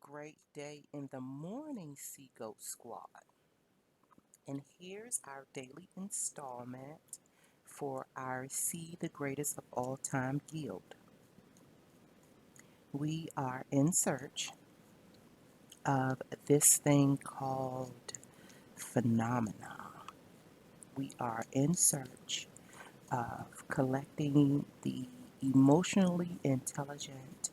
great day in the morning, Seagoat Squad. And here's our daily installment for our See the Greatest of All Time Guild. We are in search of this thing called phenomena. We are in search of collecting the emotionally intelligent,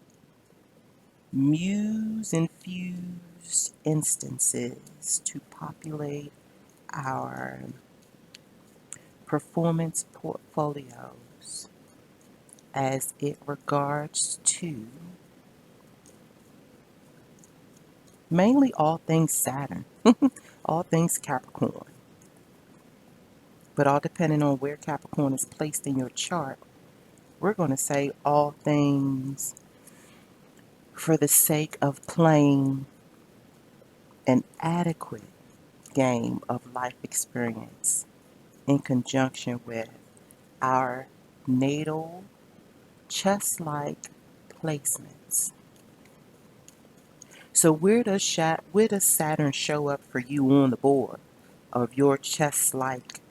muse infused instances to populate our performance portfolios as it regards to mainly all things Saturn, all things Capricorn, but all depending on where Capricorn is placed in your chart, we're going to say all things for the sake of playing an adequate game of life experience in conjunction with our natal chess-like placements. So where does Saturn show up for you on the board of your chess-likeness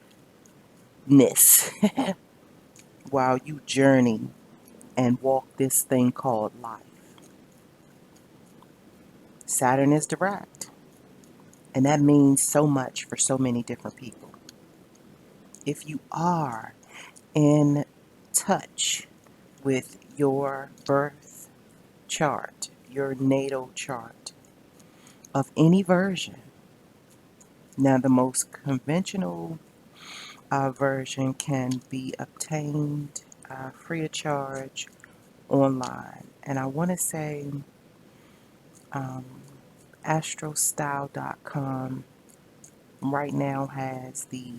while you journey and walk this thing called life? Saturn is direct, and that means so much for so many different people. If you are in touch with your birth chart, your natal chart of any version, now the most conventional version can be obtained free of charge online. And I want to say um, astrostyle.com right now has the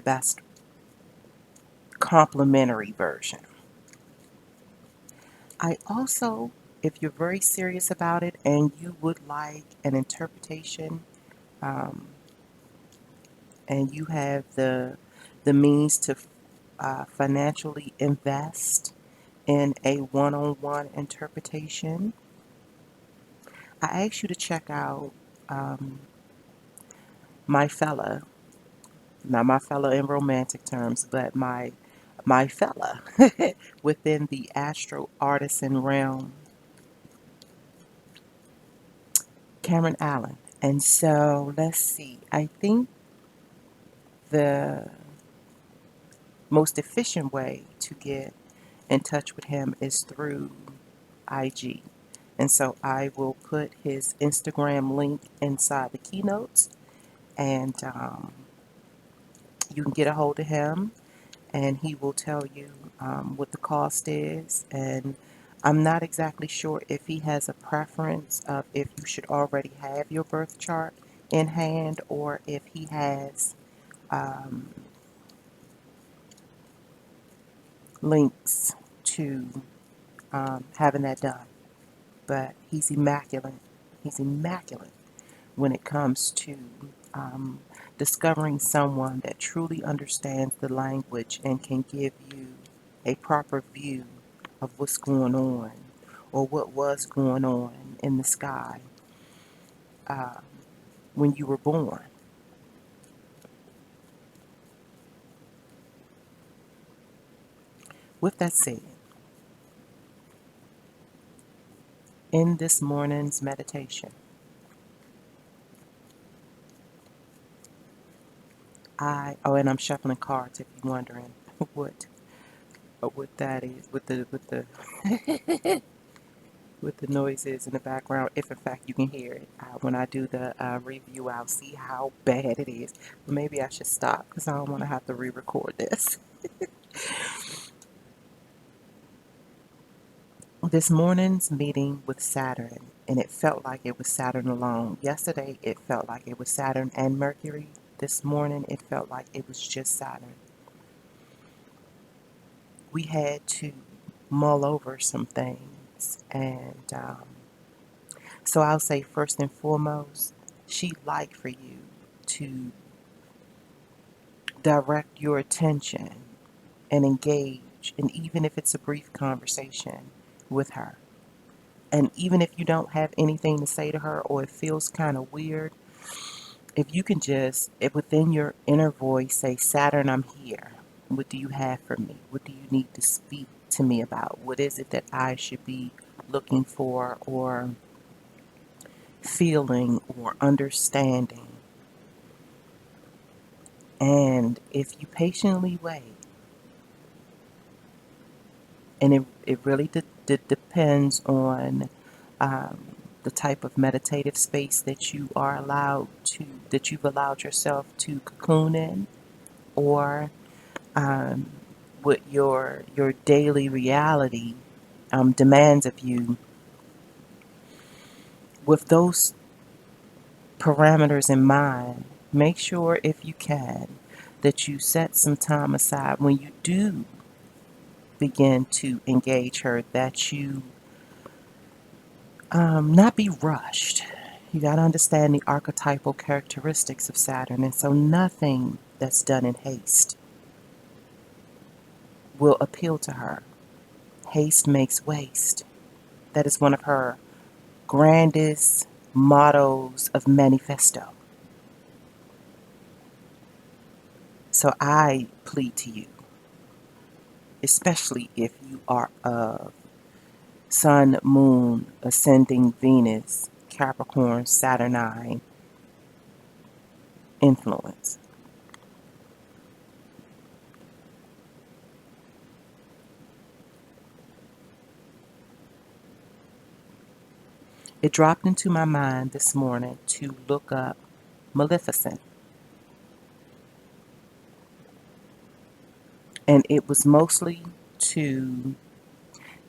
best complimentary version. I also, if you're very serious about it and you would like an interpretation, um, and you have the means to financially invest in a one-on-one interpretation, I ask you to check out um, my fella, not my fella in romantic terms, but my fella within the astro artisan realm, Cameron Allen. And so let's see. I think the most efficient way to get in touch with him is through IG. And so I will put his Instagram link inside the keynotes, and you can get a hold of him, and he will tell you what the cost is. And I'm not exactly sure if he has a preference of if you should already have your birth chart in hand or if he has um, links to having that done. But he's immaculate. He's immaculate when it comes to um, discovering someone that truly understands the language and can give you a proper view of what's going on or what was going on in the sky uh, when you were born. With that said, in this morning's meditation, and I'm shuffling cards if you're wondering what what that is with the noises in the background, if in fact you can hear it. When I do the review, I'll see how bad it is. But maybe I should stop because I don't want to have to re-record this. This morning's meeting with Saturn, and it felt like it was Saturn alone. Yesterday, it felt like it was Saturn and Mercury. This morning, it felt like it was just Saturn. We had to mull over some things, and so I'll say first and foremost, she'd like for you to direct your attention and engage, and even if it's a brief conversation with her. And even if you don't have anything to say to her or it feels kind of weird, if you can just, if within your inner voice, say, Saturn, I'm here. What do you have for me? What do you need to speak to me about? What is it that I should be looking for or feeling or understanding? And if you patiently wait, and it really depends on um, the type of meditative space that you are allowed to, that you've allowed yourself to cocoon in, or um, what your daily reality demands of you. With those parameters in mind, make sure, if you can, that you set some time aside when you do begin to engage her, that you not be rushed. You got to understand the archetypal characteristics of Saturn, and so nothing that's done in haste will appeal to her. Haste makes waste. That is one of her grandest mottos of manifesto. So I plead to you, especially if you are of Sun, Moon, Ascending Venus, Capricorn, Saturnine influence. It dropped into my mind this morning to look up Maleficent, and it was mostly to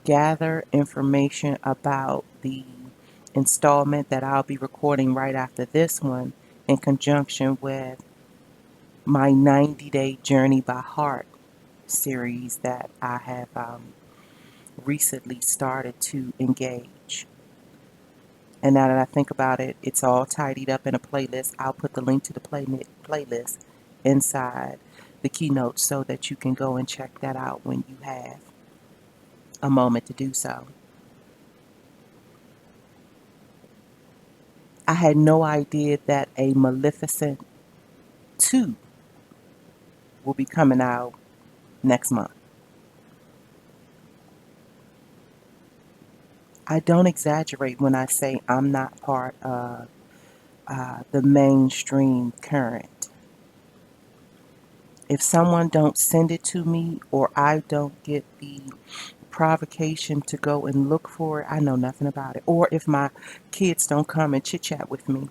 gather information about the installment that I'll be recording right after this one, in conjunction with my 90-day Journey by Heart series that I have recently started to engage. And now that I think about it, it's all tidied up in a playlist. I'll put the link to the playlist inside the keynote so that you can go and check that out when you have a moment to do so. I had no idea that a Maleficent 2 will be coming out next month. I don't exaggerate when I say I'm not part of the mainstream current. If someone don't send it to me, or I don't get the provocation to go and look for it, I know nothing about it. Or if my kids don't come and chit chat with me,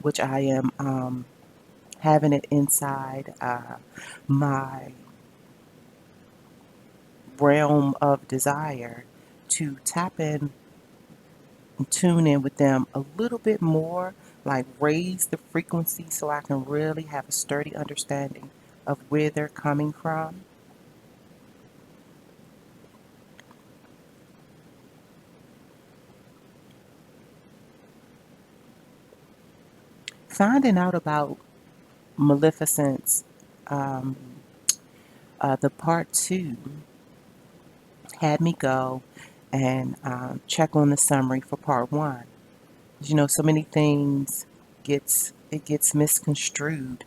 which I am having it inside my realm of desire to tap in and tune in with them a little bit more, like raise the frequency so I can really have a sturdy understanding of where they're coming from. Finding out about Maleficent's um, the part two had me go and check on the summary for part one. You know, so many things gets misconstrued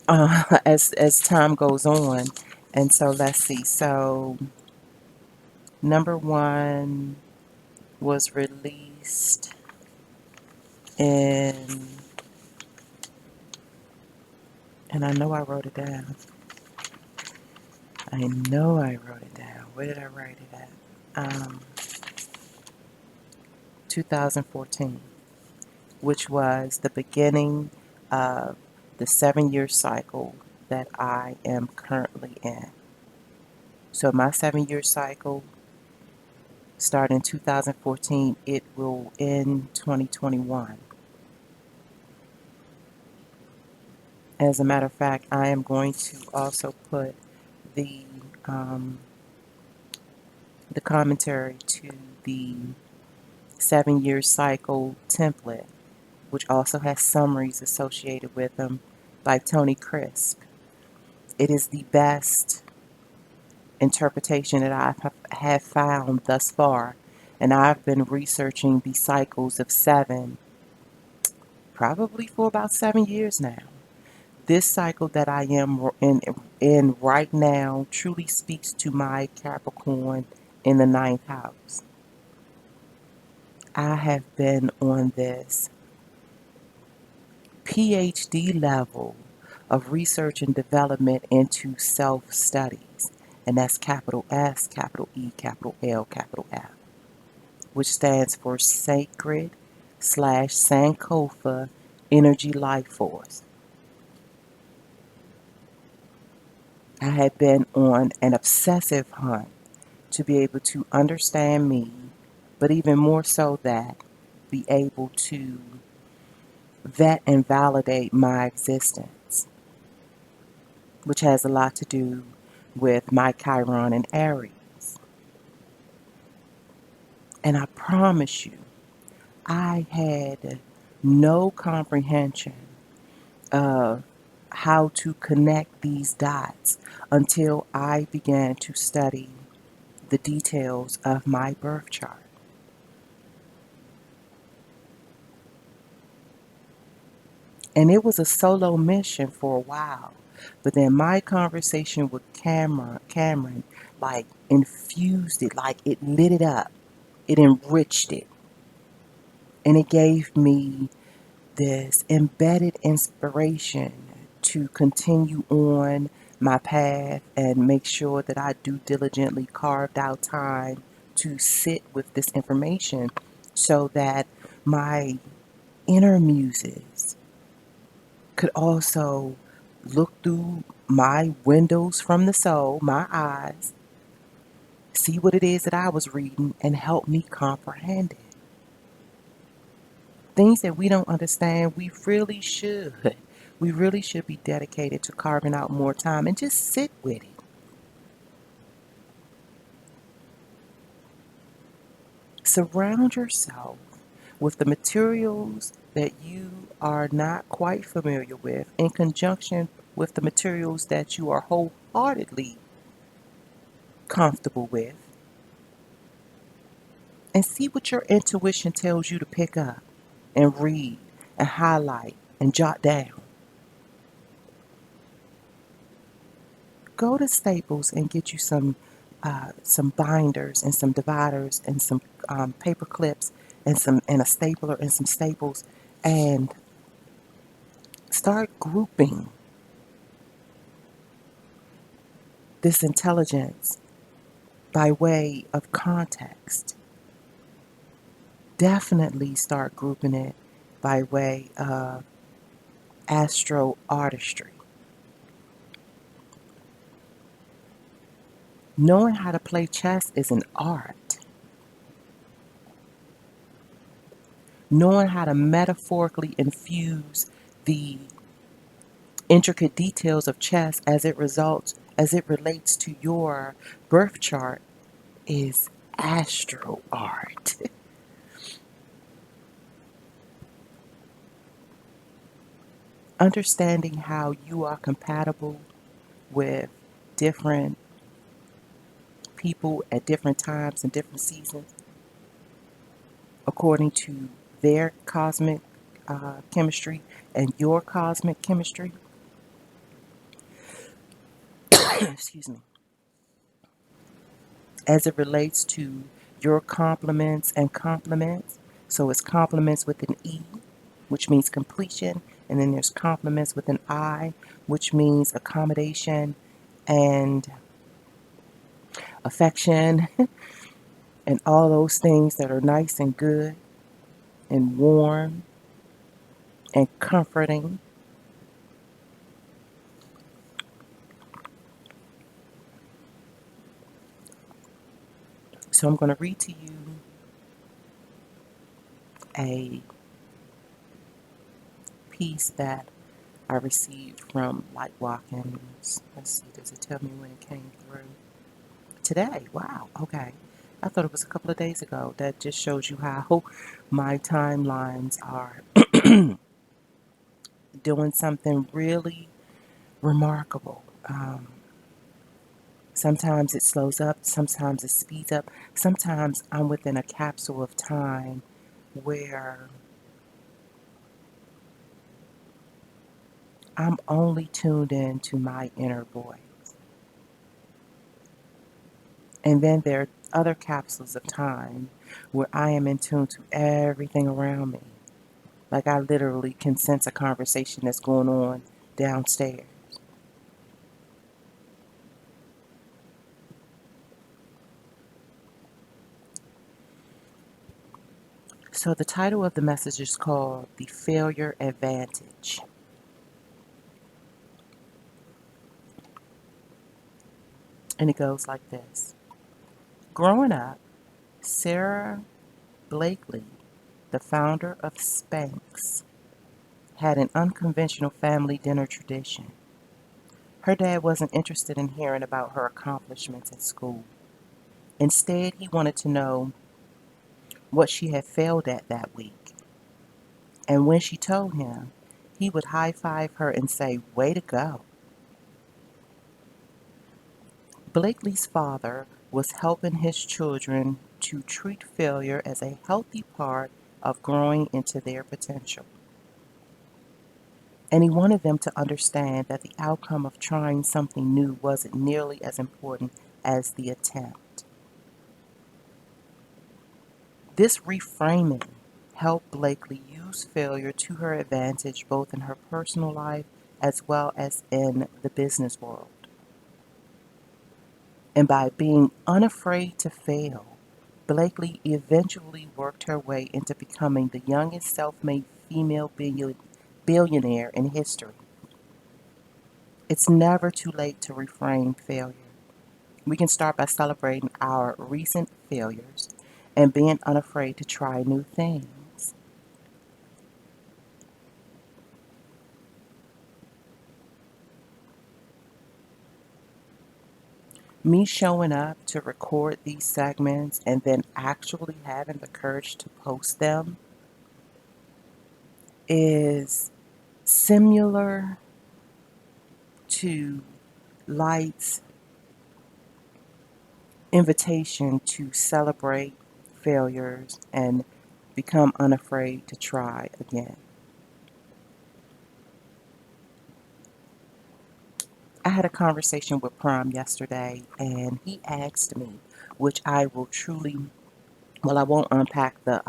as time goes on, and so let's see. So number one was released in, and I know I wrote it down. I know I wrote it down. Where did I write it at? 2014, which was the beginning of the 7-year cycle that I am currently in. So my 7-year cycle started in 2014. It will end 2021. As a matter of fact, I am going to also put the um, the commentary to the 7-year cycle template, which also has summaries associated with them by Tony Crisp. It is the best interpretation that I have found thus far And I've been researching the cycles of seven probably for about 7 years now. This cycle that I am in right now truly speaks to my Capricorn in the ninth house. I have been on this PhD level of research and development into self studies, and that's capital S, capital E, capital L, capital F, which stands for Sacred slash Sankofa Energy Life Force. I had been on an obsessive hunt to be able to understand me, but even more so that be able to vet and validate my existence, which has a lot to do with my Chiron and Aries. And I promise you, I had no comprehension of how to connect these dots until I began to study the details of my birth chart. And it was a solo mission for a while. But then my conversation with Cameron, like infused it, like it lit it up. It enriched it. And it gave me this embedded inspiration to continue on my path and make sure that I do diligently carved out time to sit with this information so that my inner muses could also look through my windows from the soul, my eyes, see what it is that I was reading, and help me comprehend it. Things that we don't understand, we really should. We really should be dedicated to carving out more time and just sit with it. Surround yourself with the materials that you are not quite familiar with in conjunction with the materials that you are wholeheartedly comfortable with, and see what your intuition tells you to pick up and read and highlight and jot down. Go to Staples and get you some binders and some dividers and some paper clips and a stapler and some staples, and start grouping this intelligence by way of context. Definitely start grouping it by way of astro artistry. Knowing how to play chess is an art. Knowing how to metaphorically infuse the intricate details of chess as it relates to your birth chart is astro art. Understanding how you are compatible with different people at different times and different seasons according to their cosmic chemistry and your cosmic chemistry. Excuse me. As it relates to your complements and complements. So it's complements with an E, which means completion, and then there's complements with an I, which means accommodation and affection and all those things that are nice and good and warm and comforting. So I'm going to read to you a piece that I received from Light Watkins. Let's see, does it tell me when it came through? Today. Wow. Okay. I thought it was a couple of days ago. That just shows you how my timelines are doing something really remarkable. Sometimes it slows up, sometimes it speeds up, sometimes I'm within a capsule of time where I'm only tuned in to my inner voice. And then there are other capsules of time where I am in tune to everything around me. Like I literally can sense a conversation that's going on downstairs. So the title of the message is called The Failure Advantage. And it goes like this. Growing up, Sarah Blakely, the founder of Spanx, had an unconventional family dinner tradition. Her dad wasn't interested in hearing about her accomplishments at school. Instead, he wanted to know what she had failed at that week. And when she told him, he would high five her and say, "Way to go." Blakely's father was helping his children to treat failure as a healthy part of growing into their potential. And he wanted them to understand that the outcome of trying something new wasn't nearly as important as the attempt. This reframing helped Blakely use failure to her advantage both in her personal life as well as in the business world. And by being unafraid to fail, Blakely eventually worked her way into becoming the youngest self made female billionaire in history. It's never too late to reframe failure. We can start by celebrating our recent failures and being unafraid to try new things. Me showing up to record these segments and then actually having the courage to post them is similar to Light's invitation to celebrate failures and become unafraid to try again. I had a conversation with Prom yesterday, and he asked me, which I will truly, well, I won't unpack the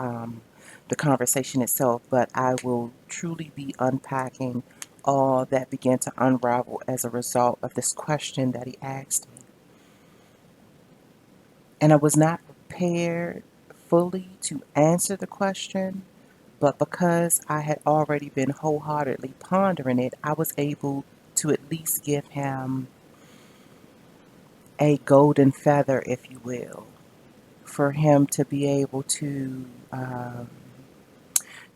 conversation itself, but I will truly be unpacking all that began to unravel as a result of this question that he asked me. And I was not prepared fully to answer the question, but because I had already been wholeheartedly pondering it, I was able to at least give him a golden feather, if you will, for him to be able to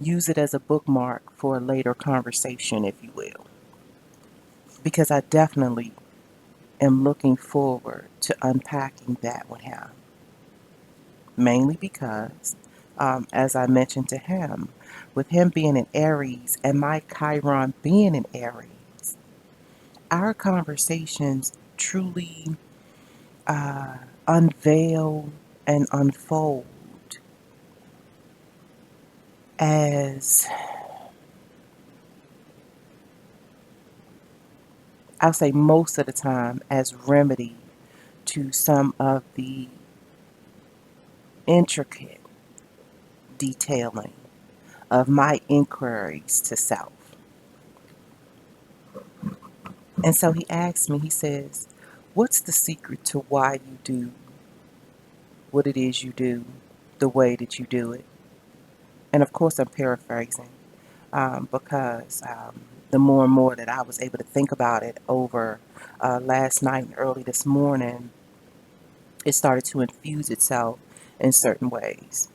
use it as a bookmark for a later conversation, if you will. Because I definitely am looking forward to unpacking that with him. Mainly because, as I mentioned to him, with him being in Aries and my Chiron being in Aries, our conversations truly unveil and unfold as, I'll say most of the time, as remedy to some of the intricate detailing of my inquiries to self. And so he asked me, he says, "What's the secret to why you do what it is you do the way that you do it?" And of course, I'm paraphrasing because the more and more that I was able to think about it over last night and early this morning, it started to infuse itself in certain ways.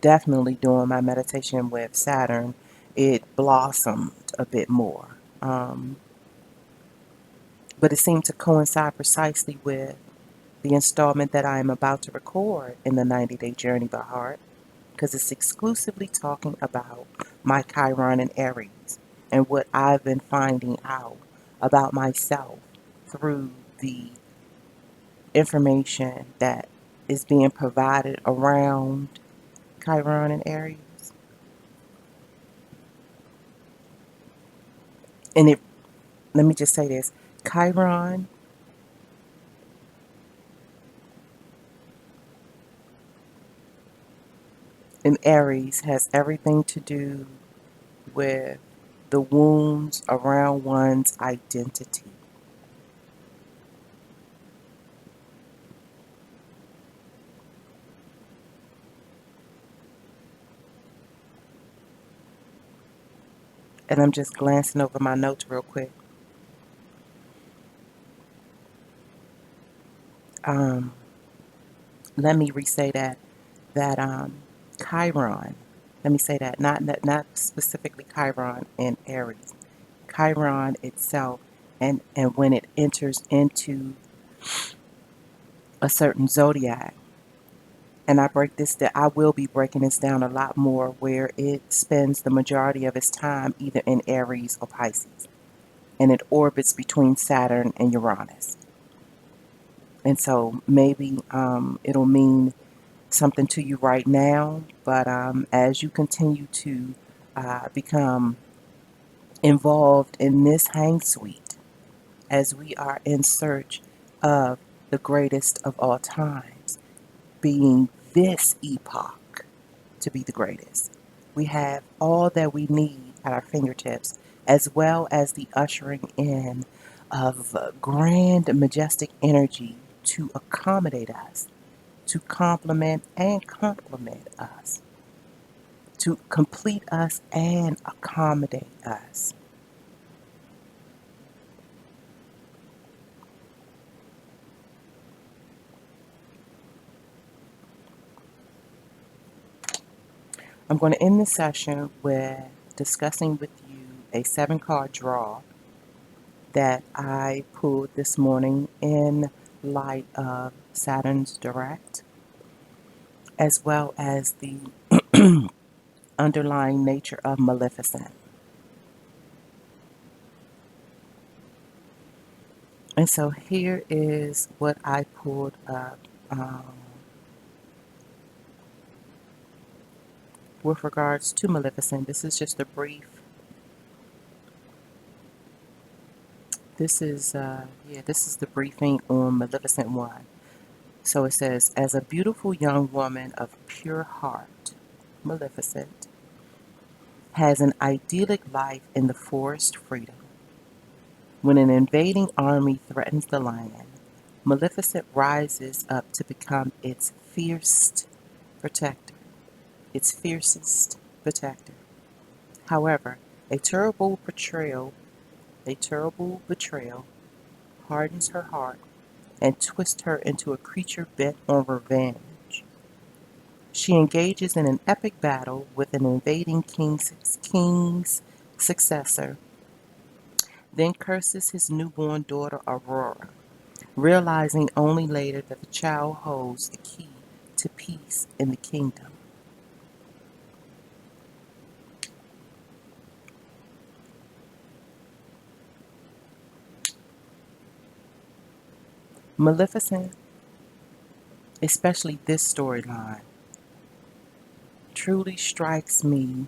Definitely during my meditation with Saturn, it blossomed a bit more. Um, but it seemed to coincide precisely with the installment that I am about to record in the 90-Day Journey by Heart, because it's exclusively talking about my Chiron and Aries and what I've been finding out about myself through the information that is being provided around Chiron and Aries. And it, let me just say this, Chiron and Aries has everything to do with the wounds around one's identity. And I'm just glancing over my notes real quick. Um, Let me re-say that Chiron. Let me say that not specifically Chiron in Aries. Chiron itself, and when it enters into a certain zodiac, and I will be breaking this down a lot more, where it spends the majority of its time either in Aries or Pisces, and it orbits between Saturn and Uranus. And so maybe it'll mean something to you right now, but as you continue to become involved in this hang suite, as we are in search of the greatest of all times, being this epoch to be the greatest, we have all that we need at our fingertips, as well as the ushering in of grand, majestic energy to accommodate us, to complement and complement us, to complete us and accommodate us. I'm going to end this session with discussing with you a 7 card draw that I pulled this morning in light of Saturn's direct, as well as the underlying nature of Maleficent. And so here is what I pulled up with regards to Maleficent. This is just a brief. This is the briefing on Maleficent 1. So it says, as a beautiful young woman of pure heart, Maleficent has an idyllic life in the forest freedom. When an invading army threatens the land, Maleficent rises up to become its protector, its fiercest protector. However, a terrible betrayal hardens her heart and twists her into a creature bent on revenge. She engages in an epic battle with an invading king's successor, then curses his newborn daughter Aurora, realizing only later that the child holds the key to peace in the kingdom. Maleficent, especially this storyline, truly strikes me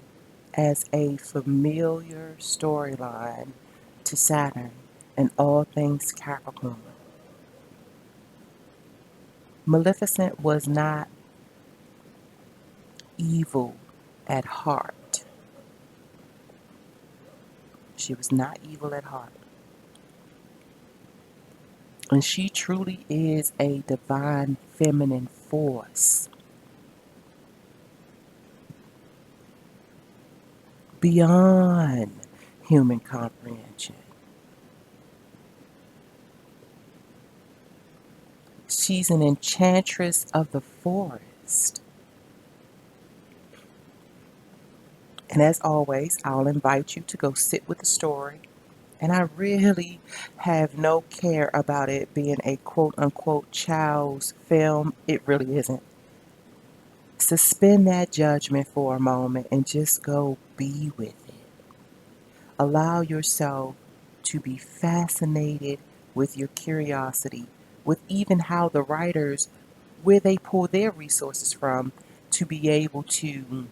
as a familiar storyline to Saturn and all things Capricorn. Maleficent was not evil at heart. She was not evil at heart. And she truly is a divine feminine force beyond human comprehension. She's an enchantress of the forest. And as always, I'll invite you to go sit with the story. And I really have no care about it being a quote unquote child's film. It really isn't. Suspend that judgment for a moment and just go be with it. Allow yourself to be fascinated with your curiosity with even how the writers, where they pull their resources from to be able to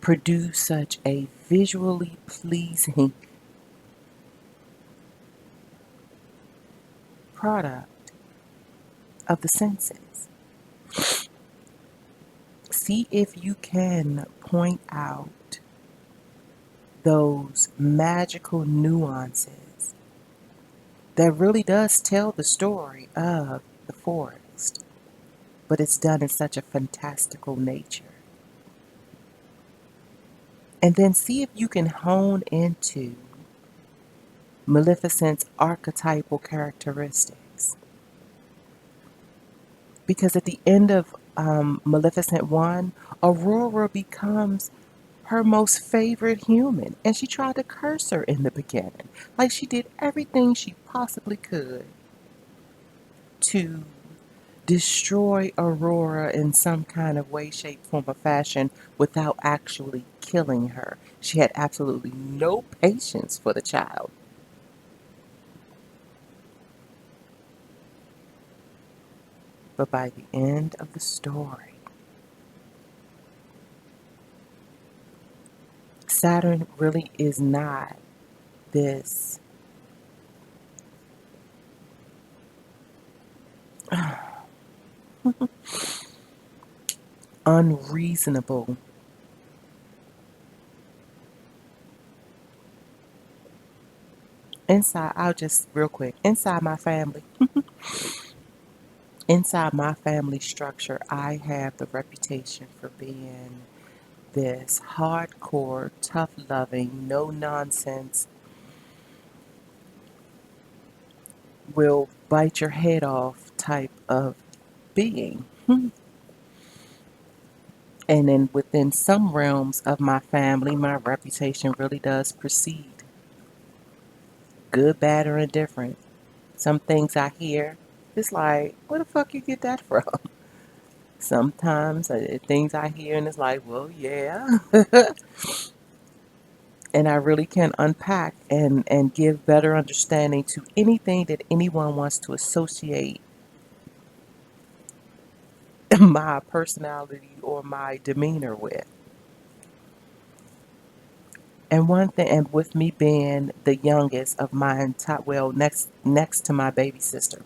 produce such a visually pleasing product of the senses. See if you can point out those magical nuances that really does tell the story of the forest, but it's done in such a fantastical nature. And then see if you can hone into Maleficent's archetypal characteristics. Because at the end of Maleficent 1, Aurora becomes her most favorite human. And she tried to curse her in the beginning. Like she did everything she possibly could to destroy Aurora in some kind of way, shape, form, or fashion without actually killing her. She had absolutely no patience for the child. But by the end of the story, Saturn really is not this unreasonable. Inside, I'll just real quick, inside my family structure, I have the reputation for being this hardcore, tough loving, no nonsense, will bite your head off type of being. And then within some realms of my family, my reputation really does precede good, bad, or indifferent. Some things I hear, it's like, where the fuck you get that from? Sometimes things I hear and it's like, well, yeah. And I really can unpack and give better understanding to anything that anyone wants to associate my personality or my demeanor with. And one thing, and with me being the youngest of my entire, well, next to my baby sister,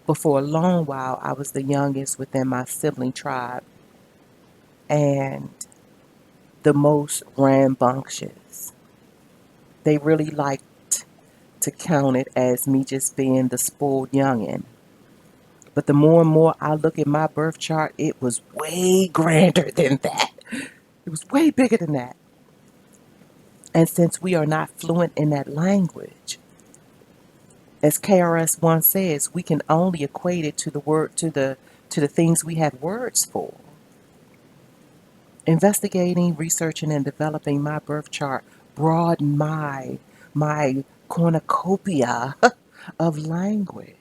but for a long while I was the youngest within my sibling tribe and the most rambunctious. They really liked to count it as me just being the spoiled youngin'. But the more and more I look at my birth chart, it was way grander than that. It was way bigger than that. And since we are not fluent in that language, as KRS One says, we can only equate it to the word to the things we have words for. Investigating, researching, and developing my birth chart broadened my cornucopia of language.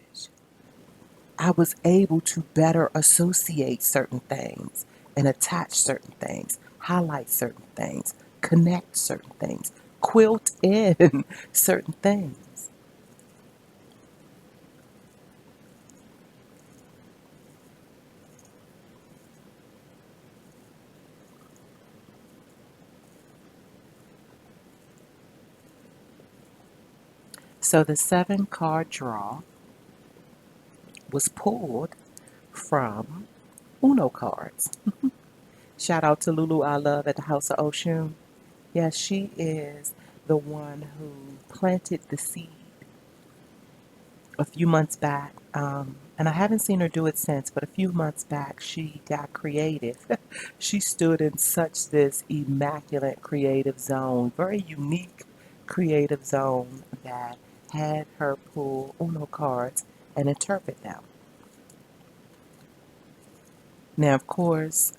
I was able to better associate certain things and attach certain things, highlight certain things, connect certain things, quilt in certain things. So the 7 card draw was pulled from Uno cards. Shout out to Lulu I love at the House of Oshun. Yes, she is the one who planted the seed a few months back. And I haven't seen her do it since, but a few months back she got creative. She stood in such this immaculate creative zone, very unique creative zone that had her pull Uno cards and interpret them. Now, of course,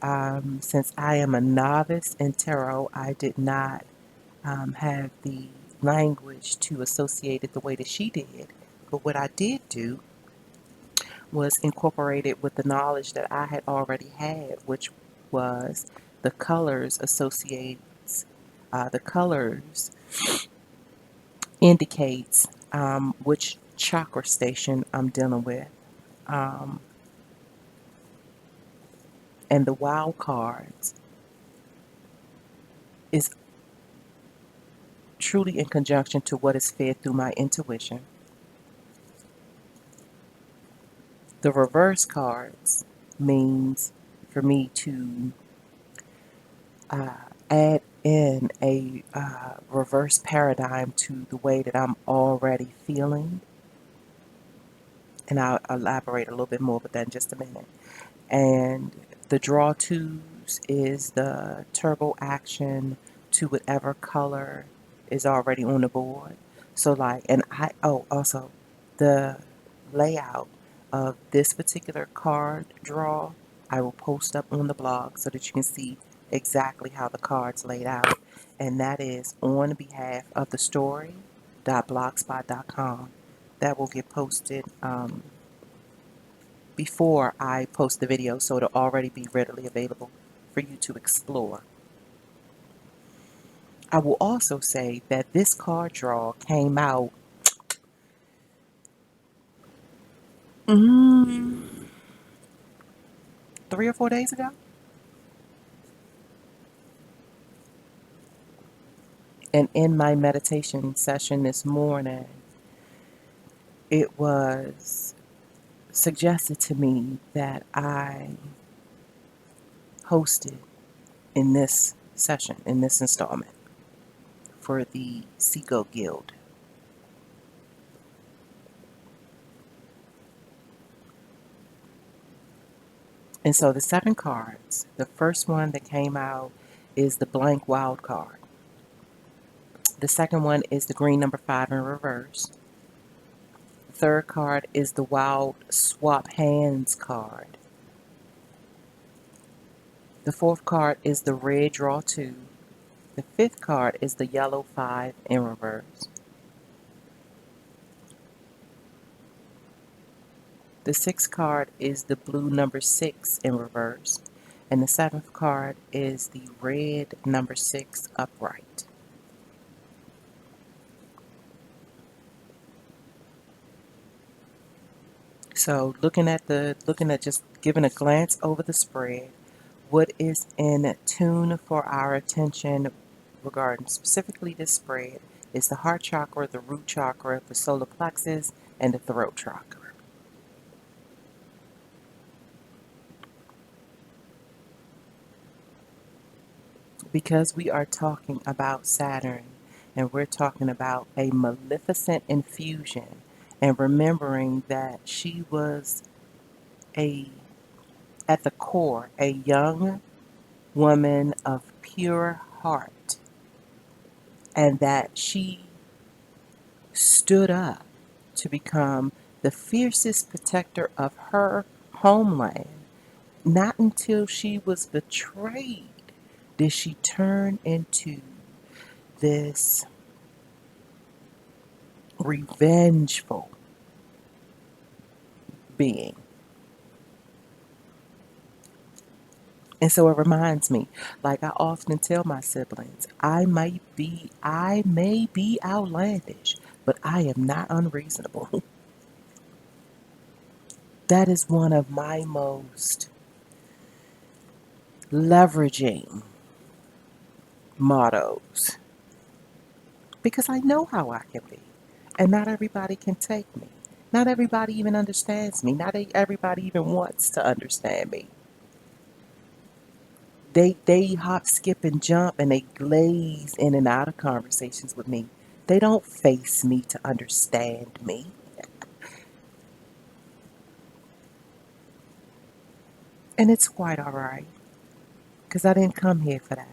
since I am a novice in tarot, I did not have the language to associate it the way that she did. But what I did do was incorporate it with the knowledge that I had already had, which was the colors associates, the colors indicates which chakra station I'm dealing with. Um, and the wild cards is truly in conjunction to what is fed through my intuition. The reverse cards means for me to uh, add in a reverse paradigm to the way that I'm already feeling. And I'll elaborate a little bit more with that in just a minute. And the draw twos is the turbo action to whatever color is already on the board. So like, and also the layout of this particular card draw, I will post up on the blog so that you can see exactly how the cards laid out. And that is on behalf of the story.blogspot.com. That will get posted before I post the video, so it'll already be readily available for you to explore. I will also say that this card draw came out mm, 3 or 4 days ago. And in my meditation session this morning, it was suggested to me that I hosted in this session, in this installment, for the SeaGoat Guild. And so the 7 cards, the first one that came out is the blank wild card. The second one is the green number 5 in reverse. The third card is the wild swap hands card. The fourth card is the red draw 2. The fifth card is the yellow 5 in reverse. The sixth card is the blue number 6 in reverse. And the seventh card is the red number 6 upright. So looking at just giving a glance over the spread, what is in tune for our attention regarding specifically this spread is the heart chakra, the root chakra, the solar plexus, and the throat chakra. Because we are talking about Saturn and we're talking about a maleficent infusion, and remembering that she was a at the core a young woman of pure heart, and that she stood up to become the fiercest protector of her homeland. Not until she was betrayed did she turn into this revengeful being. And so it reminds me, like I often tell my siblings, I may be outlandish, but I am not unreasonable. That is one of my most leveraging mottos, because I know how I can be, and not everybody can take me. Not everybody even understands me. Not everybody even wants to understand me. They hop, skip, and jump, and they glaze in and out of conversations with me. They don't face me to understand me. And it's quite all right, because I didn't come here for that.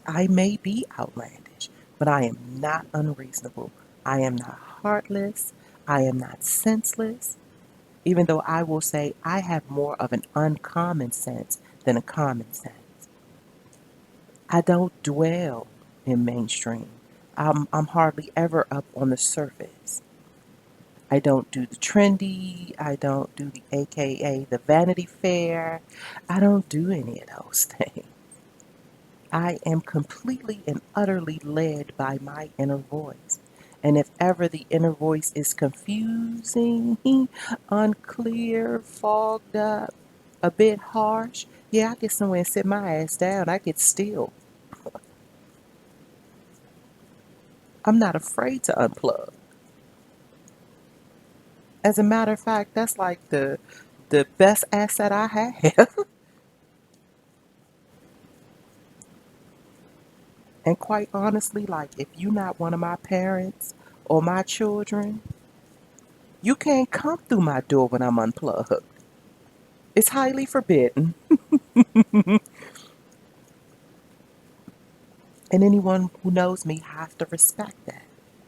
I may be outlandish, but I am not unreasonable. I am not heartless. I am not senseless. Even though I will say I have more of an uncommon sense than a common sense. I don't dwell in mainstream. I'm hardly ever up on the surface. I don't do the trendy. I don't do the AKA the Vanity Fair. I don't do any of those things. I am completely and utterly led by my inner voice. And if ever the inner voice is confusing, unclear, fogged up, a bit harsh, yeah, I get somewhere and sit my ass down. I get still. I'm not afraid to unplug. As a matter of fact, that's like the best asset I have. And quite honestly, like if you're not one of my parents or my children, you can't come through my door when I'm unplugged. It's highly forbidden. And anyone who knows me have to respect that.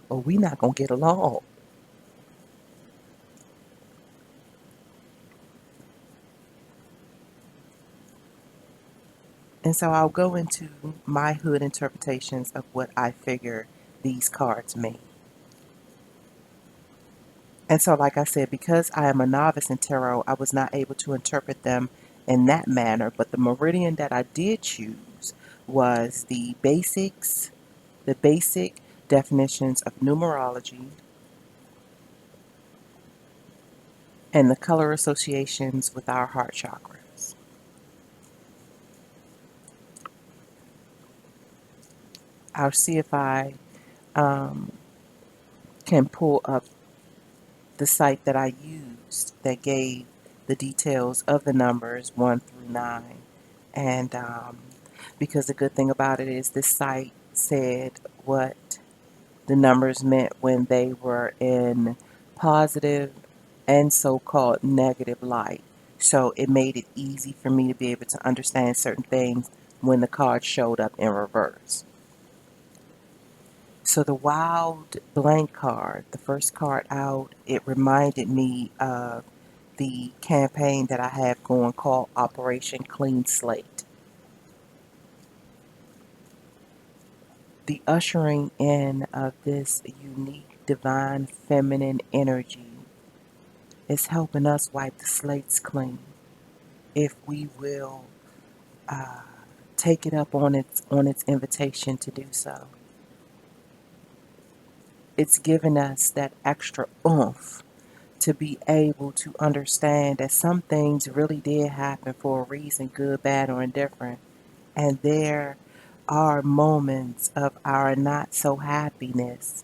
Or we not gonna get along. And so I'll go into my hood interpretations of what I figure these cards mean. And so, like I said, because I am a novice in tarot, I was not able to interpret them in that manner. But the meridian that I did choose was the basic definitions of numerology, and the color associations with our heart chakras. I'll see if I um, can pull up the site that I used that gave the details of the numbers 1 through 9. And because the good thing about it is this site said what the numbers meant when they were in positive and so-called negative light. So it made it easy for me to be able to understand certain things when the card showed up in reverse. So the wild blank card, the first card out, it reminded me of the campaign that I have going called Operation Clean Slate. The ushering in of this unique divine feminine energy is helping us wipe the slates clean if we will uh, take it up on its invitation to do so. It's given us that extra oomph to be able to understand that some things really did happen for a reason, good, bad, or indifferent. And there are moments of our not so happiness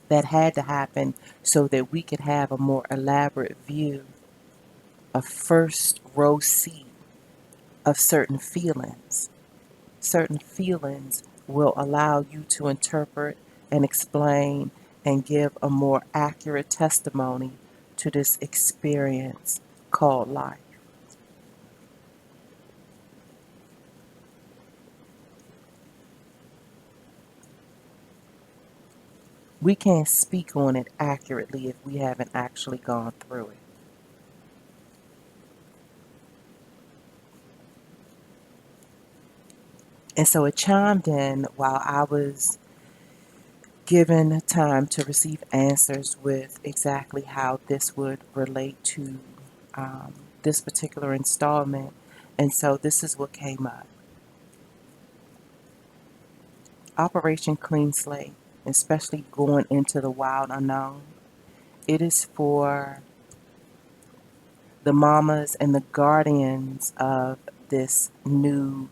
that had to happen so that we could have a more elaborate view, a first row seat of certain feelings. Certain feelings will allow you to interpret and explain and give a more accurate testimony to this experience called life. We can't speak on it accurately if we haven't actually gone through it. And so it chimed in while I was given time to receive answers with exactly how this would relate to um, this particular installment. And so this is what came up. Operation Clean Slate, especially going into the wild unknown, it is for the mamas and the guardians of this new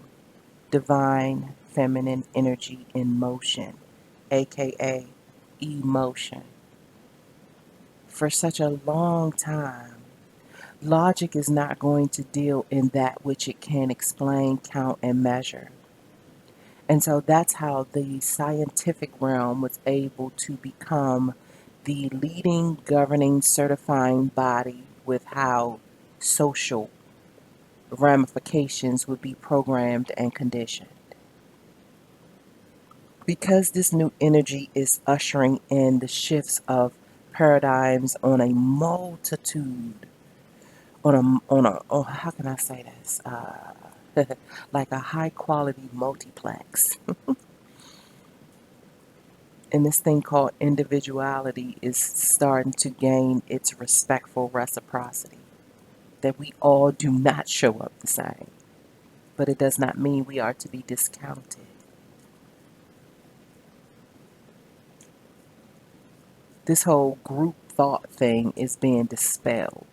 divine feminine energy in motion, aka emotion. For such a long time, logic is not going to deal in that which it can explain, count, and measure. And so that's how the scientific realm was able to become the leading, governing, certifying body with how social ramifications would be programmed and conditioned. Because this new energy is ushering in the shifts of paradigms on a multitude, oh, how can I say this? Like a high quality multiplex. And this thing called individuality is starting to gain its respectful reciprocity. That we all do not show up the same. but it does not mean we are to be discounted. This whole group thought thing is being dispelled.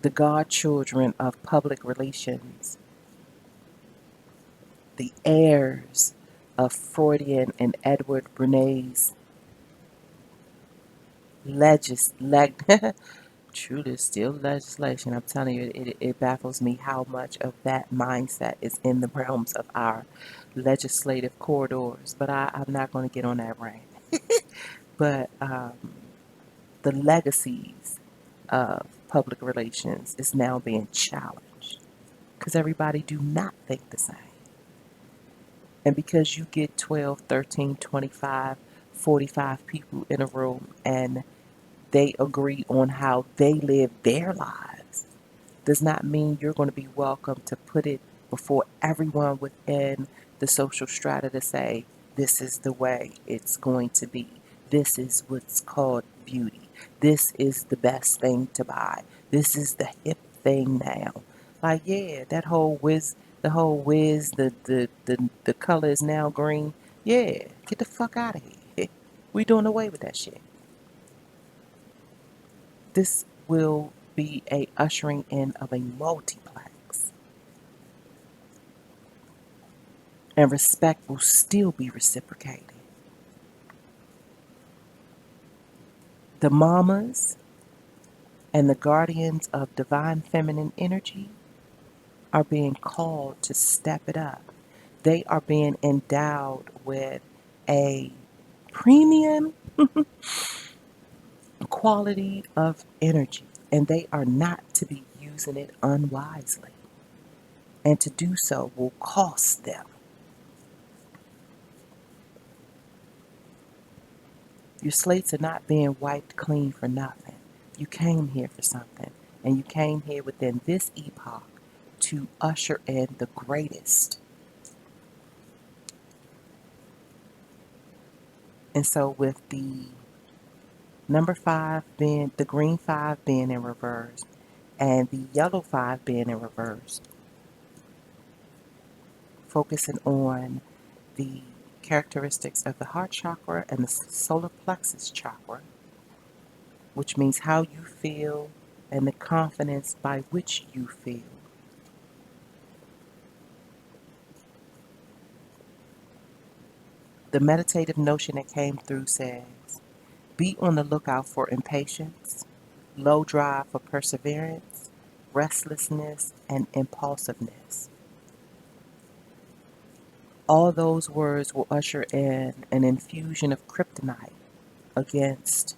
The godchildren of public relations, the heirs of Freudian and Edward Bernays' truly still legislation. I'm telling you, it baffles me how much of that mindset is in the realms of our legislative corridors. But I'm not going to get on that rant. But the legacies of public relations is now being challenged because everybody do not think the same. And because you get 12, 13, 25, 45 people in a room and they agree on how they live their lives, does not mean you're going to be welcome to put it before everyone within the social strata to say, this is the way it's going to be. This is what's called beauty. This is the best thing to buy. This is the hip thing now. Like, yeah, the color is now green. Yeah, get the fuck out of here. We doing away with that shit. This will be a ushering in of a multiplex, and respect will still be reciprocated. The mamas and the guardians of divine feminine energy are being called to step it up. They are being endowed with a premium quality of energy, and they are not to be using it unwisely. And to do so will cost them. Your slates are not being wiped clean for nothing. You came here for something, and you came here within this epoch to usher in the greatest. And so, with the number five being the green five being in reverse, and the yellow five being in reverse, focusing on the characteristics of the heart chakra and the solar plexus chakra, which means how you feel and the confidence by which you feel. The meditative notion that came through says, be on the lookout for impatience, low drive for perseverance, restlessness, and impulsiveness. All those words will usher in an infusion of kryptonite against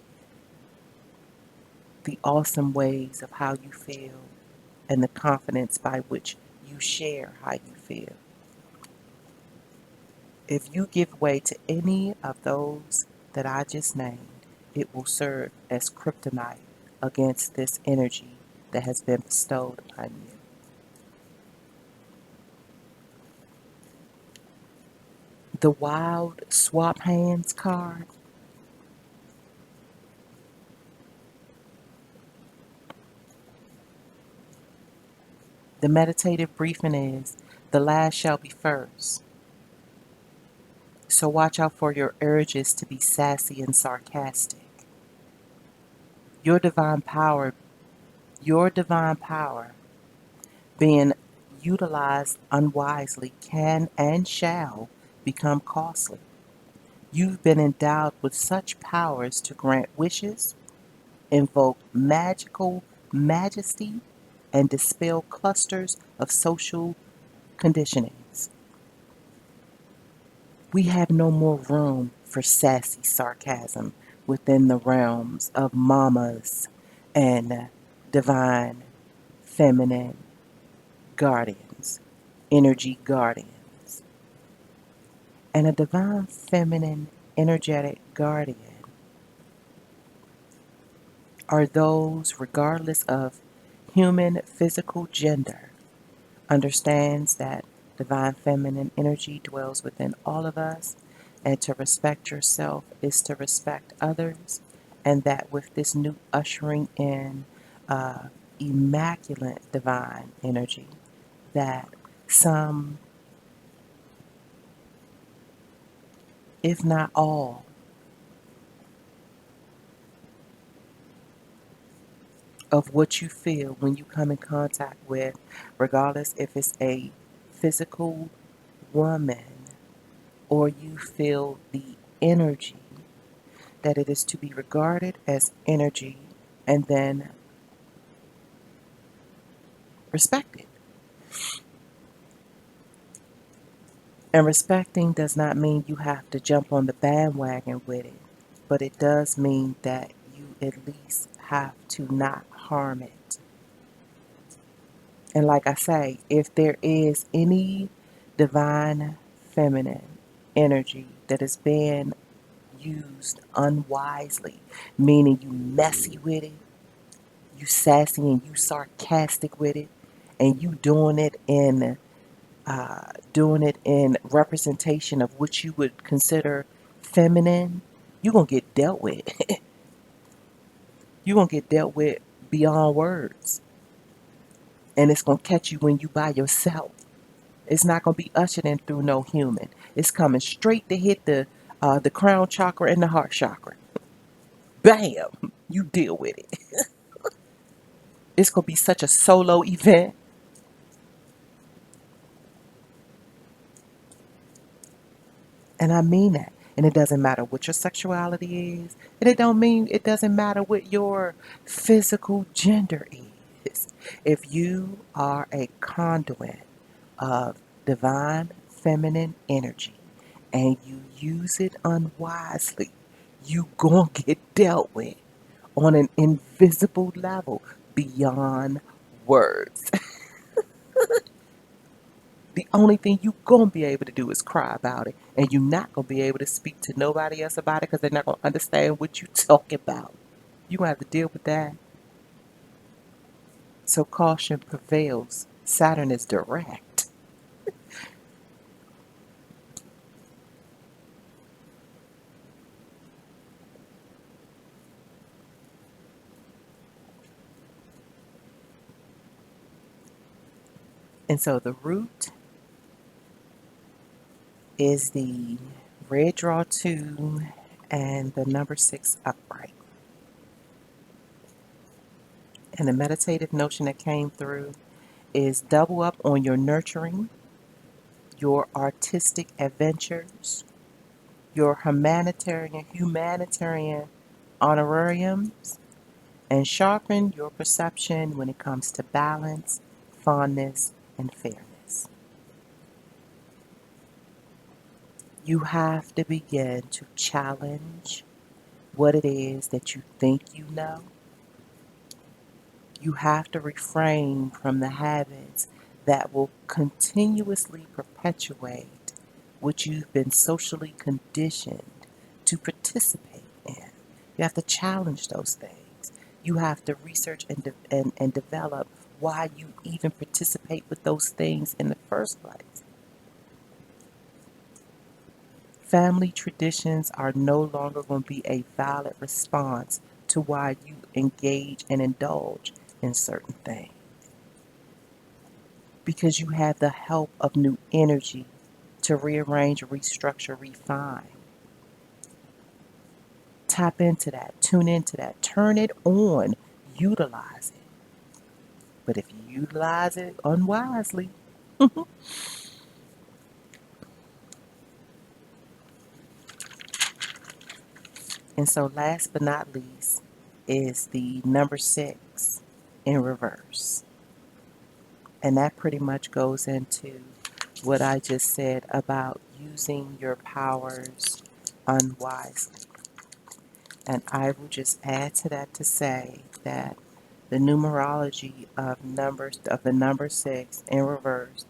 the awesome ways of how you feel and the confidence by which you share how you feel. If you give way to any of those that I just named, it will serve as kryptonite against this energy that has been bestowed upon you. The Wild Swap Hands card, the meditative briefing is, the last shall be first. So watch out for your urges to be sassy and sarcastic. Your divine power, your divine power being utilized unwisely can and shall become costly. You've been endowed with such powers to grant wishes, invoke magical majesty, and dispel clusters of social conditionings. We have no more room for sassy sarcasm within the realms of mamas and divine feminine guardians, energy guardians. And a divine feminine energetic guardian are those, regardless of human physical gender, understands that divine feminine energy dwells within all of us, and to respect yourself is to respect others, and that with this new ushering in uh, immaculate divine energy that some, if not all, of what you feel when you come in contact with, regardless if it's a physical woman or you feel the energy, that it is to be regarded as energy and then respected. And respecting does not mean you have to jump on the bandwagon with it, but it does mean that you at least have to not harm it. And like I say, if there is any divine feminine energy that is being used unwisely, meaning you messy with it, you sassy and you sarcastic with it, and you doing it in representation of what you would consider feminine, you're gonna get dealt with. You're gonna get dealt with beyond words, and it's gonna catch you when you by yourself. It's not gonna be ushered in through no human. It's coming straight to hit the crown chakra and the heart chakra. Bam! You deal with it. It's gonna be such a solo event. And I mean that. And it doesn't matter what your sexuality is. And it doesn't matter what your physical gender is. If you are a conduit of divine feminine energy and you use it unwisely, you gonna get dealt with on an invisible level beyond words. The only thing you gonna be able to do is cry about it, and you're not gonna be able to speak to nobody else about it because they're not gonna understand what you talking about. You gonna have to deal with that. So caution prevails. Saturn is direct, and so the root is the red draw 2 and the number 6 upright. And the meditative notion that came through is double up on your nurturing, your artistic adventures, your humanitarian honorariums, and sharpen your perception when it comes to balance, fondness, and fairness. You have to begin to challenge what it is that you think you know. You have to refrain from the habits that will continuously perpetuate what you've been socially conditioned to participate in. You have to challenge those things. You have to research and develop why you even participate with those things in the first place. Family traditions are no longer going to be a valid response to why you engage and indulge in certain things, because you have the help of new energy to rearrange, restructure, refine. Tap into that, tune into that, turn it on, utilize it. But if you utilize it unwisely, and so last but not least is the number 6 in reverse. And that pretty much goes into what I just said about using your powers unwisely. And I will just add to that to say that the numerology of numbers of the number 6 in reverse,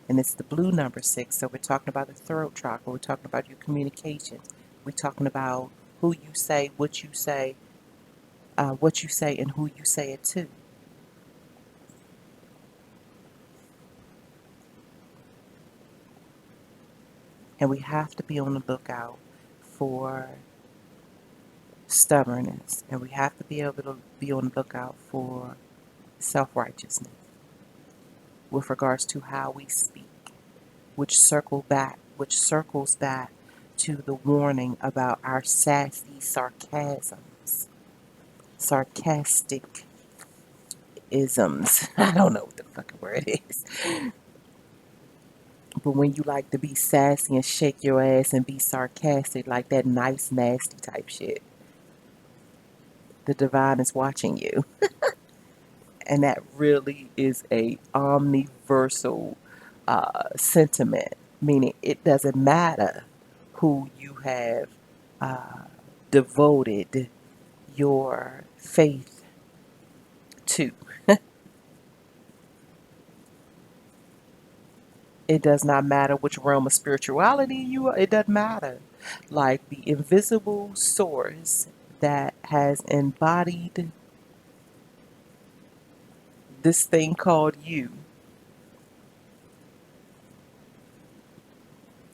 and it's the blue number 6. So we're talking about the throat chakra. We're talking about your communication. We're talking about who you say, what you say, and who you say it to. And we have to be on the lookout for stubbornness, and we have to be able to be on the lookout for self-righteousness with regards to how we speak, which circles back to the warning about our sassy sarcasms, sarcastic isms. I don't know what the fucking word is. But when you like to be sassy and shake your ass and be sarcastic, like that nice, nasty type shit, the divine is watching you. And that really is a omniversal sentiment, meaning it doesn't matter who you have uh, devoted your faith to. It does not matter which realm of spirituality you are. It doesn't matter. Like the invisible source that has embodied this thing called you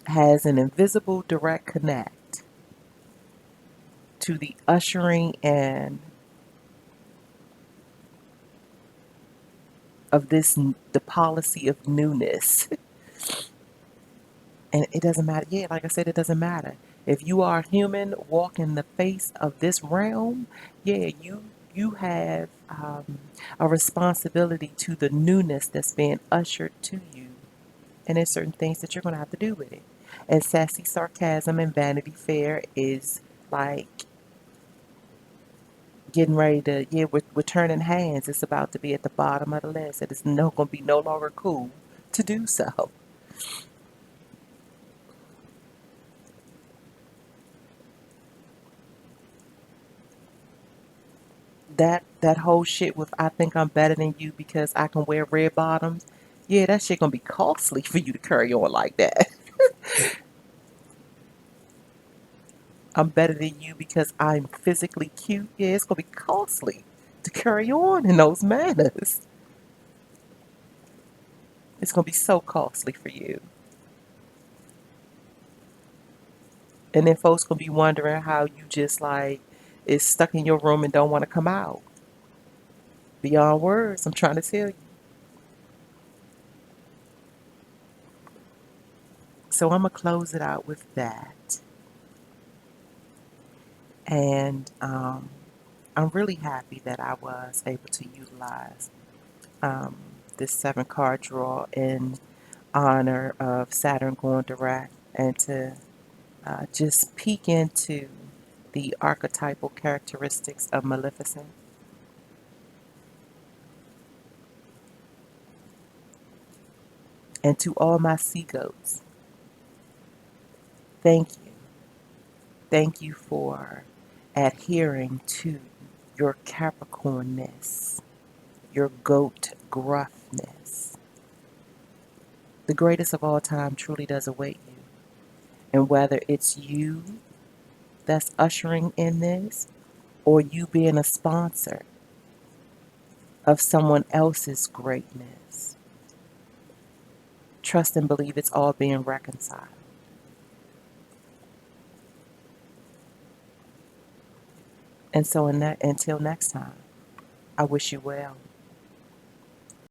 has an invisible direct connect to the ushering in of this the policy of newness. And it doesn't matter. Yeah, like I said, it doesn't matter if you are human walking the face of this realm. Yeah, you have a responsibility to the newness that's being ushered to you, and there's certain things that you're going to have to do with it. And sassy sarcasm and vanity fair is like getting ready to, yeah, we're turning hands. It's about to be at the bottom of the list. It is no going to be no longer cool to do so. That whole shit with I think I'm better than you because I can wear red bottoms. Yeah, that shit gonna be costly for you to carry on like that. I'm better than you because I'm physically cute. Yeah, it's gonna be costly to carry on in those manners. It's gonna be so costly for you. And then folks gonna be wondering how you just like is stuck in your room and don't want to come out. Beyond words, I'm trying to tell you. So I'm gonna close it out with that. And I'm really happy that I was able to utilize um, this 7 card draw in honor of Saturn going direct and to just peek into the archetypal characteristics of Maleficent. And to all my sea goats, thank you. Thank you for adhering to your Capricornness, your goat gruffness. The greatest of all time truly does await you. And whether it's you that's ushering in this or you being a sponsor of someone else's greatness, trust and believe it's all being reconciled. And so until next time, I wish you well.